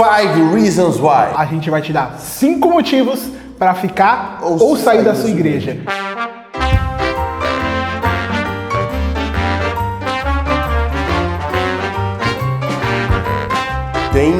5 reasons why. A gente vai te dar 5 motivos para ficar ou sair da sua igreja. Tem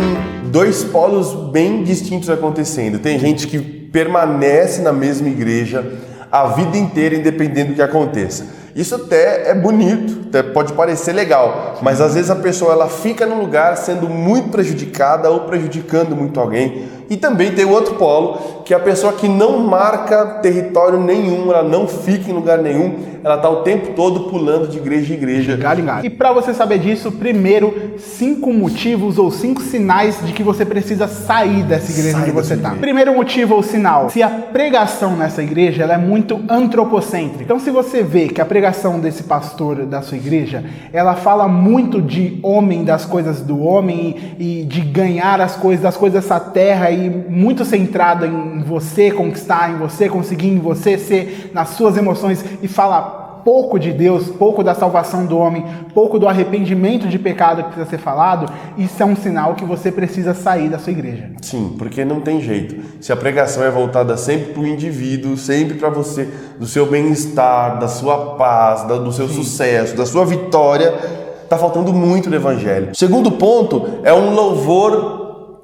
dois polos bem distintos acontecendo. Tem gente que permanece na mesma igreja a vida inteira, independente do que aconteça. Isso até é bonito, até pode parecer legal, mas às vezes a pessoa ela fica num lugar sendo muito prejudicada ou prejudicando muito alguém. E também tem o outro polo, que é a pessoa que não marca território nenhum, ela não fica em lugar nenhum, ela está o tempo todo pulando de igreja em igreja. Galho em galho. E para você saber disso, primeiro, 5 motivos ou 5 sinais de que você precisa sair dessa igreja onde você está. Primeiro motivo ou sinal, se a pregação nessa igreja ela é muito antropocêntrica. Então se você vê que a pregação desse pastor da sua igreja, ela fala muito de homem, das coisas do homem e de ganhar as coisas, das coisas dessa terra e muito centrada em você conquistar, em você conseguir, em você ser nas suas emoções e fala pouco de Deus, pouco da salvação do homem, pouco do arrependimento de pecado que precisa ser falado, isso é um sinal que você precisa sair da sua igreja. Sim, porque não tem jeito. Se a pregação é voltada sempre para o indivíduo, sempre para você, do seu bem-estar, da sua paz, do seu sucesso, da sua vitória, está faltando muito no evangelho. O segundo ponto é um louvor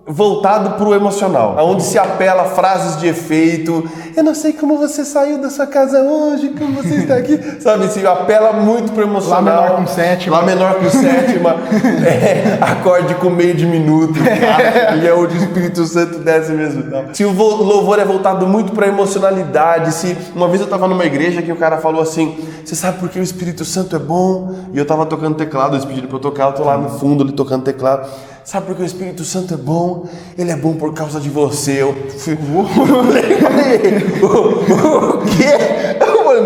voltado para o emocional, onde se apela a frases de efeito. Eu não sei como você saiu da sua casa hoje, como você está aqui. Sabe, se apela muito para o emocional. Lá menor com sétima. Lá menor com sétima. Acorde com meio de minuto. E é onde o Espírito Santo desce mesmo. Não. Se o louvor é voltado muito para a emocionalidade, se uma vez eu estava numa igreja que o cara falou assim, você sabe por que o Espírito Santo é bom? E eu estava tocando teclado, eles pediram para eu tocar, eu estou lá no fundo ali tocando teclado. Sabe por que o Espírito Santo é bom? Ele é bom por causa de você. Eu o quê?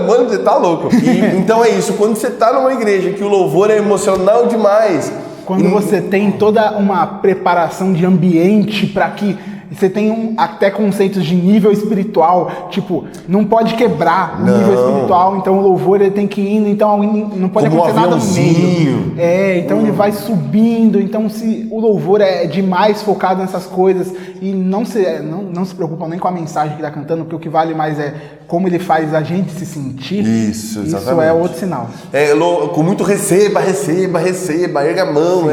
Mano, você tá louco. Então é isso, quando você tá numa igreja que o louvor é emocional demais. Quando você tem toda uma preparação de ambiente para que você tem até conceitos de nível espiritual, tipo, não pode quebrar o nível espiritual, então o louvor ele tem que ir, então não pode acontecer nada no meio. Então ele vai subindo, então se o louvor é demais focado nessas coisas e não se preocupam nem com a mensagem que está cantando, porque o que vale mais é como ele faz a gente se sentir. Isso, exatamente. Isso é outro sinal. Com muito receba, erga a mão.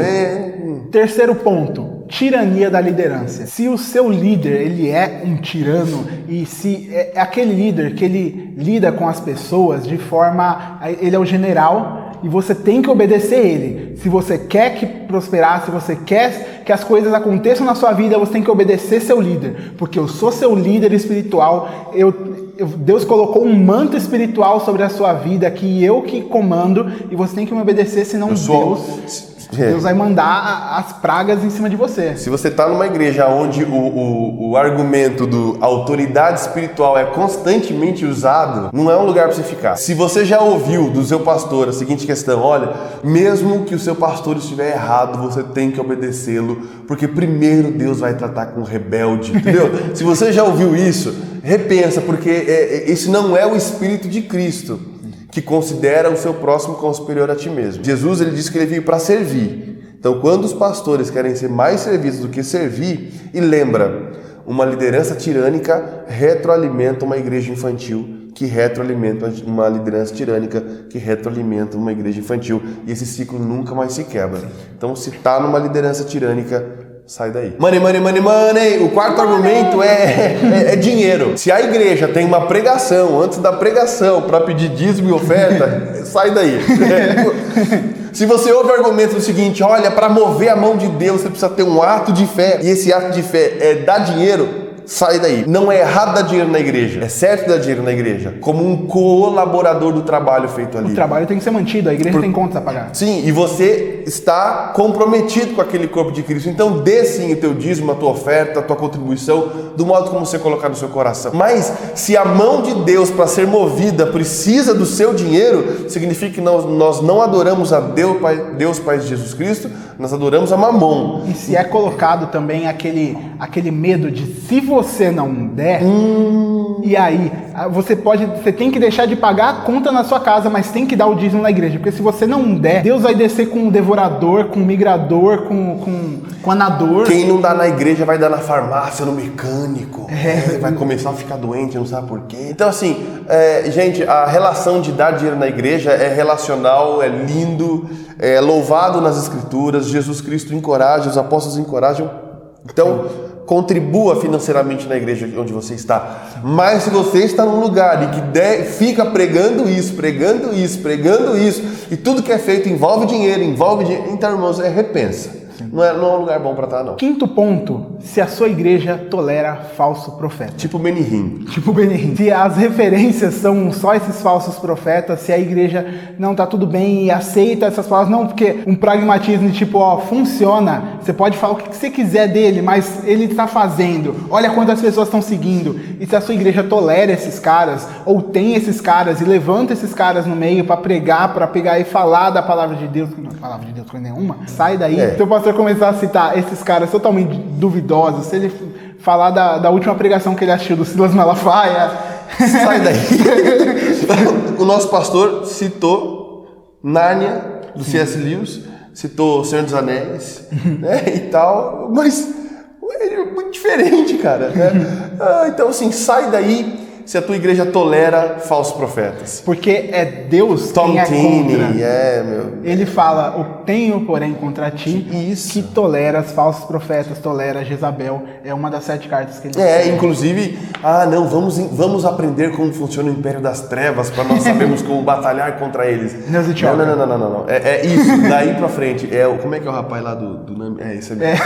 Terceiro ponto. Tirania da liderança. Se o seu líder ele é um tirano e se é aquele líder que ele lida com as pessoas de forma, ele é o general e você tem que obedecer ele. Se você quer que prosperar, se você quer que as coisas aconteçam na sua vida, você tem que obedecer seu líder, porque eu sou seu líder espiritual. Deus colocou um manto espiritual sobre a sua vida que eu que comando e você tem que me obedecer, senão Deus vai mandar as pragas em cima de você. Se você está numa igreja onde o argumento da autoridade espiritual é constantemente usado, não é um lugar para você ficar. Se você já ouviu do seu pastor a seguinte questão, olha, mesmo que o seu pastor estiver errado, você tem que obedecê-lo, porque primeiro Deus vai tratar com o rebelde, entendeu? Se você já ouviu isso, repensa, porque esse não é o Espírito de Cristo, que considera o seu próximo como superior a ti mesmo. Jesus ele disse que ele veio para servir. Então, quando os pastores querem ser mais servidos do que servir, e lembra, uma liderança tirânica retroalimenta uma igreja infantil, que retroalimenta uma liderança tirânica, que retroalimenta uma igreja infantil, e esse ciclo nunca mais se quebra. Então, se está numa liderança tirânica, sai daí. Money, money, money, money. O quarto argumento é dinheiro. Se a igreja tem uma pregação, antes da pregação, para pedir dízimo e oferta, sai daí. Se você ouve o argumento do seguinte, olha, para mover a mão de Deus, você precisa ter um ato de fé, e esse ato de fé é dar dinheiro, sai daí. Não é errado dar dinheiro na igreja, é certo dar dinheiro na igreja, como um colaborador do trabalho feito ali. O trabalho tem que ser mantido, a igreja tem contas a pagar. Sim, e você está comprometido com aquele corpo de Cristo, então dê sim o teu dízimo, a tua oferta, a tua contribuição, do modo como você colocar no seu coração. Mas se a mão de Deus para ser movida precisa do seu dinheiro, significa que nós não adoramos a Deus Pai de Jesus Cristo, nós adoramos a Mamon. E se é colocado também aquele medo de, se você não der, e aí você tem que deixar de pagar a conta na sua casa, mas tem que dar o dízimo na igreja, porque se você não der, Deus vai descer com um devorador, com um migrador, com anador. Quem não dá na igreja vai dar na farmácia, no mecânico. Vai começar a ficar doente, não sabe por quê. Então assim, gente, a relação de dar dinheiro na igreja é relacional, é lindo, é louvado nas escrituras. Jesus Cristo encoraja, os apóstolos encorajam. Então, contribua financeiramente na igreja onde você está. Mas se você está num lugar em que fica pregando isso, e tudo que é feito envolve dinheiro, então, irmãos, repensa. Não é um lugar bom para estar, não. Quinto ponto, se a sua igreja tolera falso profeta. Tipo Benihim. Se as referências são só esses falsos profetas, se a igreja não tá tudo bem e aceita essas palavras, não, porque um pragmatismo de tipo, funciona, você pode falar o que você quiser dele, mas ele está fazendo, olha quantas pessoas estão seguindo. E se a sua igreja tolera esses caras, ou tem esses caras e levanta esses caras no meio para pregar, para pegar e falar da palavra de Deus, não é palavra de Deus coisa nenhuma, sai daí. Então o pastor começar a citar esses caras totalmente duvidosos, se ele falar da última pregação que ele assistiu do Silas Malafaia, sai daí. O nosso pastor citou Nárnia, do C.S. Lewis, citou O Senhor dos Anéis, né, e tal, mas ele é muito diferente, cara, né? Então assim, sai daí se a tua igreja tolera falsos profetas. Porque é Deus quem é contra. Ele fala, eu tenho, porém, contra ti, que tolera os falsos profetas, tolera Jezabel. É uma das 7 cartas que ele escreve. Inclusive, vamos aprender como funciona o Império das Trevas, para nós sabermos como batalhar contra eles. Não. É isso, daí pra frente. Como é que é o rapaz lá do Nami? Isso mesmo.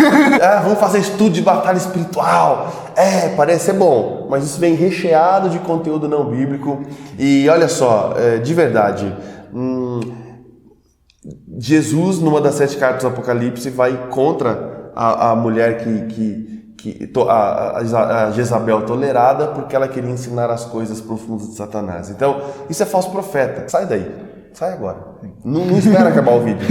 Vamos fazer estudo de batalha espiritual. Parece ser bom, mas isso vem recheado de conteúdo não bíblico. E olha só, de verdade, Jesus, numa das 7 cartas do Apocalipse, vai contra a mulher a Jezabel tolerada, porque ela queria ensinar as coisas profundas de Satanás. Então, isso é falso profeta. Sai daí. Sai agora. Não espera acabar o vídeo.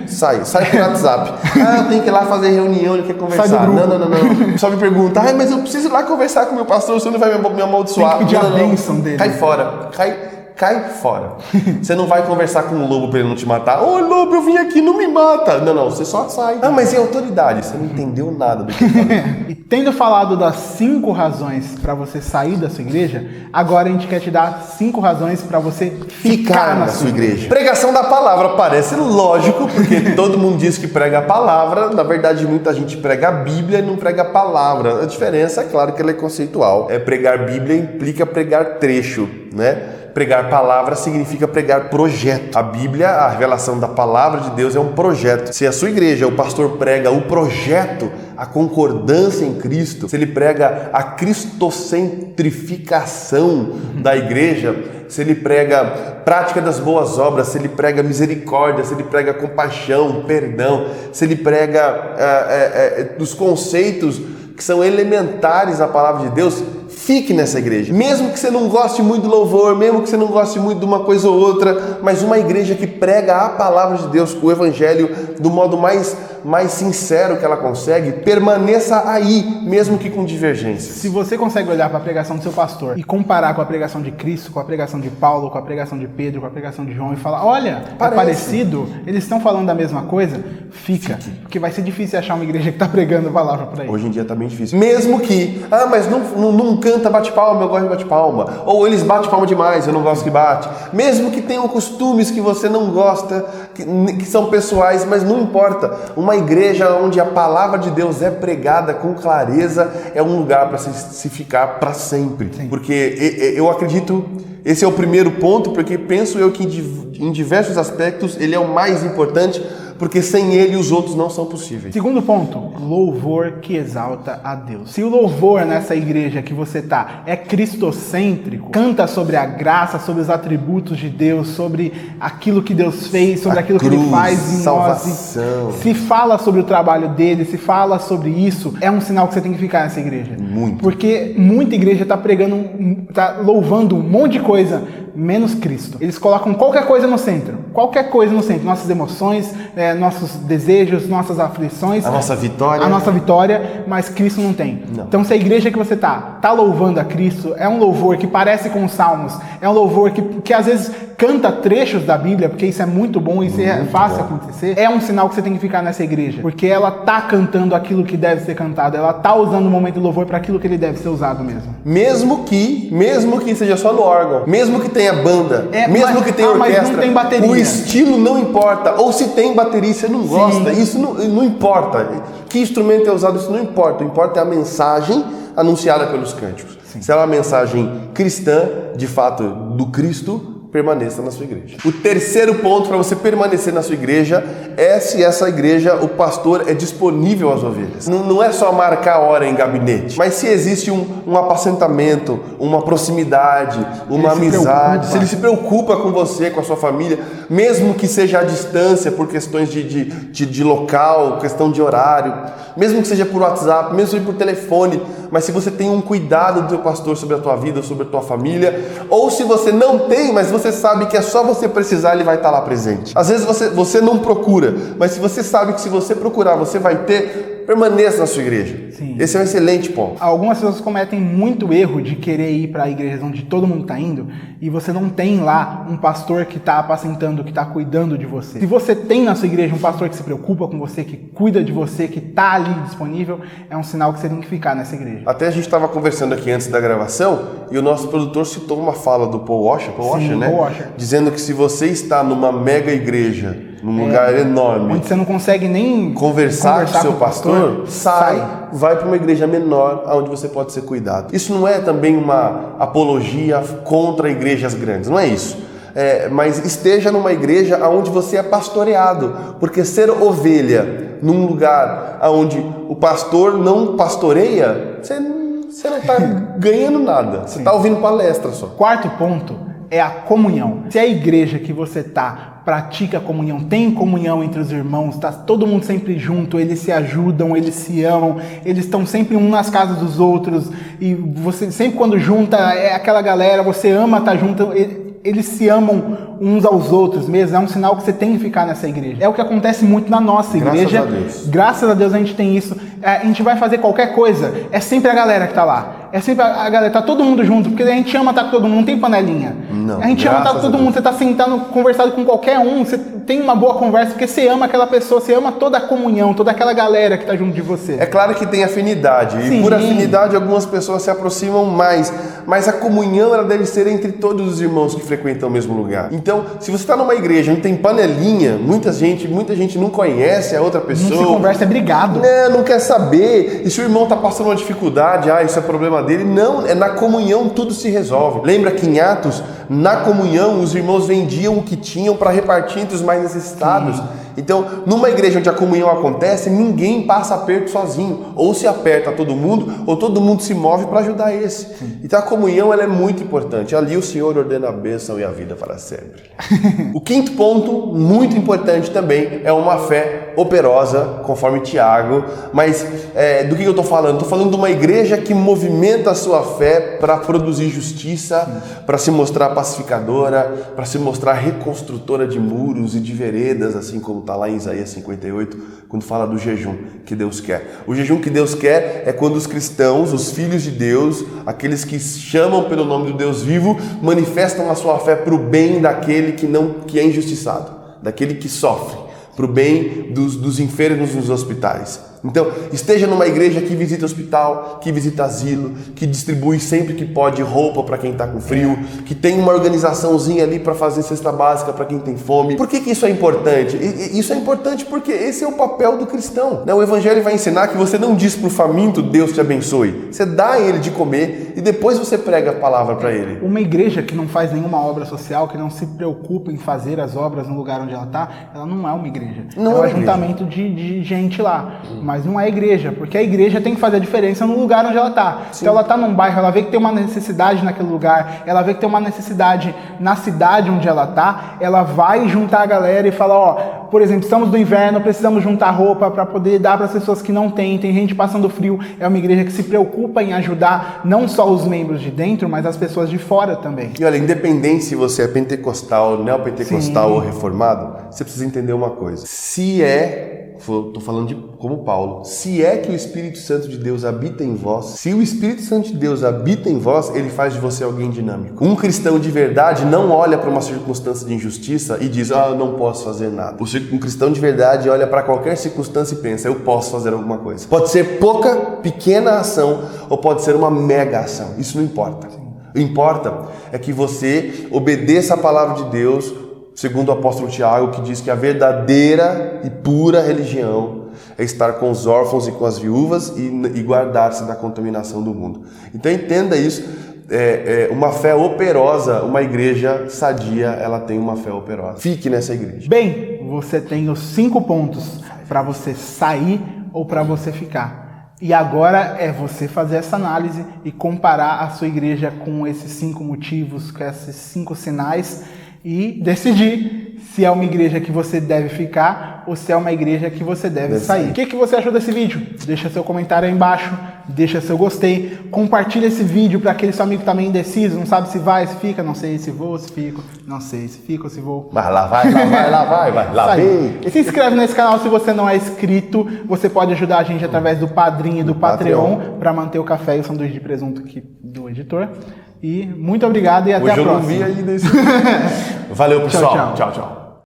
Sai pro WhatsApp. Eu tenho que ir lá fazer reunião, ele quer conversar. Não. Só me pergunta, mas eu preciso ir lá conversar com o meu pastor, você não vai me amaldiçoar. Tem que pedir a bênção dele. Cai fora. Cai fora. Você não vai conversar com um lobo pra ele não te matar. Ô, lobo, eu vim aqui, não me mata. Não, você só sai. Mas é autoridade. Você não entendeu nada do que eu falei. E tendo falado das 5 razões pra você sair da sua igreja, agora a gente quer te dar 5 razões pra você ficar na sua igreja. Pregação da palavra parece lógico, porque todo mundo diz que prega a palavra. Na verdade, muita gente prega a Bíblia e não prega a palavra. A diferença, é claro que ela é conceitual. Pregar Bíblia implica pregar trecho, né? Pregar palavra significa pregar projeto. A Bíblia, a revelação da palavra de Deus é um projeto. Se a sua igreja, o pastor prega o projeto, a concordância em Cristo, se ele prega a cristocentrificação da igreja, se ele prega prática das boas obras, se ele prega misericórdia, se ele prega compaixão, perdão, se ele prega dos conceitos que são elementares à palavra de Deus, fique nessa igreja. Mesmo que você não goste muito do louvor, mesmo que você não goste muito de uma coisa ou outra, mas uma igreja que prega a palavra de Deus, o evangelho, do modo mais sincero que ela consegue, permaneça aí, mesmo que com divergências. Se você consegue olhar para a pregação do seu pastor e comparar com a pregação de Cristo, com a pregação de Paulo, com a pregação de Pedro, com a pregação de João e falar, olha, é parecido, eles estão falando da mesma coisa, fique. Porque vai ser difícil achar uma igreja que está pregando a palavra por aí. Hoje em dia está bem difícil. Mesmo que, mas não canta, bate palma, eu gosto de bate palma. Ou eles batem palma demais, eu não gosto que bate. Mesmo que tenham costumes que você não gosta, que são pessoais, mas não importa. Uma igreja onde a palavra de Deus é pregada com clareza é um lugar para se ficar para sempre. Sim. Porque eu acredito, esse é o primeiro ponto, porque penso eu que em diversos aspectos ele é o mais importante, porque sem ele os outros não são possíveis. Segundo ponto, louvor que exalta a Deus. Se o louvor nessa igreja que você tá é cristocêntrico, canta sobre a graça, sobre os atributos de Deus, sobre aquilo que Deus fez, sobre aquilo que Ele faz em salvação. Nós. Se fala sobre o trabalho dele, se fala sobre isso, é um sinal que você tem que ficar nessa igreja. Muito. Porque muita igreja tá pregando, tá louvando um monte de coisa, menos Cristo. Eles colocam qualquer coisa no centro. Qualquer coisa no centro. Nossas emoções, nossos desejos, nossas aflições. A nossa vitória. A nossa vitória, mas Cristo não tem. Não. Então, se a igreja que você tá louvando a Cristo, é um louvor que parece com os salmos, é um louvor que às vezes canta trechos da Bíblia, porque isso é muito bom, isso é fácil acontecer, é um sinal que você tem que ficar nessa igreja, porque ela tá cantando aquilo que deve ser cantado, ela tá usando o momento do louvor para aquilo que ele deve ser usado mesmo. Mesmo que seja só no órgão, mesmo que tenha banda, mesmo que tenha orquestra, mas não tem bateria. O estilo não importa, ou se tem bateria você não gosta, isso não importa. Que instrumento é usado, isso não importa. O que importa é a mensagem anunciada pelos cânticos. Sim. Se ela é uma mensagem cristã, de fato, do Cristo, permaneça na sua igreja. O terceiro ponto para você permanecer na sua igreja é se essa igreja, o pastor é disponível às ovelhas. Não é só marcar hora em gabinete, mas se existe um apacentamento, uma proximidade, uma amizade, se ele se preocupa com você, com a sua família, mesmo que seja à distância por questões de local, questão de horário, mesmo que seja por WhatsApp, mesmo que seja por telefone, mas se você tem um cuidado do teu pastor sobre a tua vida, sobre a tua família, ou se você não tem, mas você sabe que é só você precisar, ele vai estar lá presente. Às vezes você não procura, mas se você sabe que se você procurar, você vai ter, permaneça na sua igreja. Sim. Esse é um excelente ponto. Algumas pessoas cometem muito erro de querer ir para igrejas onde todo mundo está indo e você não tem lá um pastor que está apacentando, que está cuidando de você. Se você tem na sua igreja um pastor que se preocupa com você, que cuida de você, que está ali disponível, é um sinal que você tem que ficar nessa igreja. Até a gente estava conversando aqui antes da gravação e o nosso produtor citou uma fala do Paul Washer, né? Paul Washer. Dizendo que se você está numa mega igreja, num lugar enorme, onde você não consegue nem conversar com o seu pastor, vai para uma igreja menor, onde você pode ser cuidado. Isso não é também uma apologia contra igrejas grandes, não é isso. Mas esteja numa igreja onde você é pastoreado, porque ser ovelha num lugar onde o pastor não pastoreia, você não está ganhando nada, você está ouvindo palestra só. Quarto ponto é a comunhão. Se a igreja que você pratica a comunhão, tem comunhão entre os irmãos, está todo mundo sempre junto, eles se ajudam, eles se amam, eles estão sempre um nas casas dos outros, e você sempre quando junta é aquela galera, você ama estar junto, eles se amam uns aos outros mesmo, é um sinal que você tem que ficar nessa igreja. É o que acontece muito na nossa igreja. Graças a Deus. Graças a Deus a gente tem isso. A gente vai fazer qualquer coisa, é sempre a galera que tá lá. É sempre a galera, tá todo mundo junto, porque a gente ama estar com todo mundo, não tem panelinha. Não, a gente ama estar com todo mundo, você tá sentando, conversando com qualquer um, você tem uma boa conversa, porque você ama aquela pessoa, você ama toda a comunhão, toda aquela galera que tá junto de você. É claro que tem afinidade, Sim. E por afinidade algumas pessoas se aproximam mais, mas a comunhão ela deve ser entre todos os irmãos que frequentam o mesmo lugar. Então, se você está numa igreja onde tem panelinha, muita gente não conhece a outra pessoa. Não se conversa, é brigado. Não quer saber. E se o irmão está passando uma dificuldade, isso é problema dele. Não, é na comunhão tudo se resolve. Lembra que em Atos, na comunhão, os irmãos vendiam o que tinham para repartir entre os mais necessitados. Sim. Então, numa igreja onde a comunhão acontece, ninguém passa aperto sozinho. Ou se aperta todo mundo, ou todo mundo se move para ajudar esse. Sim. Então, a comunhão ela é muito importante. Ali o Senhor ordena a bênção e a vida para sempre. O quinto ponto, muito importante também, é uma fé operosa, conforme Tiago. Mas do que eu estou falando? Estou falando de uma igreja que movimenta a sua fé para produzir justiça, para se mostrar pacificadora, para se mostrar reconstrutora de muros e de veredas, assim como está lá em Isaías 58, quando fala do jejum que Deus quer. O jejum que Deus quer é quando os cristãos, os filhos de Deus, aqueles que chamam pelo nome do Deus vivo, manifestam a sua fé para o bem daquele que é injustiçado, daquele que sofre, para o bem dos enfermos nos hospitais. Então, esteja numa igreja que visita hospital, que visita asilo, que distribui sempre que pode roupa para quem está com frio, que tem uma organizaçãozinha ali para fazer cesta básica para quem tem fome. Por que isso é importante? Isso é importante porque esse é o papel do cristão. O Evangelho vai ensinar que você não diz para o faminto, Deus te abençoe. Você dá a ele de comer e depois você prega a palavra para ele. Uma igreja que não faz nenhuma obra social, que não se preocupa em fazer as obras no lugar onde ela está, ela não é uma igreja. Não é um ajuntamento de gente lá. Uma mas não é igreja, porque a igreja tem que fazer a diferença no lugar onde ela está. Então ela está num bairro, ela vê que tem uma necessidade naquele lugar, ela vê que tem uma necessidade na cidade onde ela está, ela vai juntar a galera e fala, ó, por exemplo, estamos no inverno, precisamos juntar roupa para poder dar para as pessoas que não têm, tem gente passando frio. É uma igreja que se preocupa em ajudar não só os membros de dentro, mas as pessoas de fora também. E olha, independente se você é pentecostal, neopentecostal ou reformado, você precisa entender uma coisa. Estou falando como Paulo, se é que o Espírito Santo de Deus habita em vós, se o Espírito Santo de Deus habita em vós, ele faz de você alguém dinâmico. Um cristão de verdade não olha para uma circunstância de injustiça e diz, eu não posso fazer nada. Um cristão de verdade olha para qualquer circunstância e pensa, eu posso fazer alguma coisa. Pode ser pouca, pequena ação ou pode ser uma mega ação, isso não importa. O que importa é que você obedeça a palavra de Deus, segundo o apóstolo Tiago, que diz que a verdadeira e pura religião é estar com os órfãos e com as viúvas e guardar-se da contaminação do mundo. Então entenda isso, uma fé operosa, uma igreja sadia, ela tem uma fé operosa. Fique nessa igreja. Bem, você tem os 5 pontos para você sair ou para você ficar. E agora é você fazer essa análise e comparar a sua igreja com esses 5 motivos, com esses 5 sinais, e decidir se é uma igreja que você deve ficar ou se é uma igreja que você deve sair. O que você achou desse vídeo? Deixa seu comentário aí embaixo, deixa seu gostei, compartilha esse vídeo para aquele seu amigo que tá meio indeciso, não sabe se vai, se fica, não sei se vou, se fico, não sei se fico ou se vou. Mas lá vai, vem. E se inscreve nesse canal se você não é inscrito, você pode ajudar a gente através do Padrim e do Patreon para manter o café e o sanduíche de presunto aqui do editor. E muito obrigado e até a próxima. Hoje eu não vi ainda isso. Valeu, pessoal. Tchau.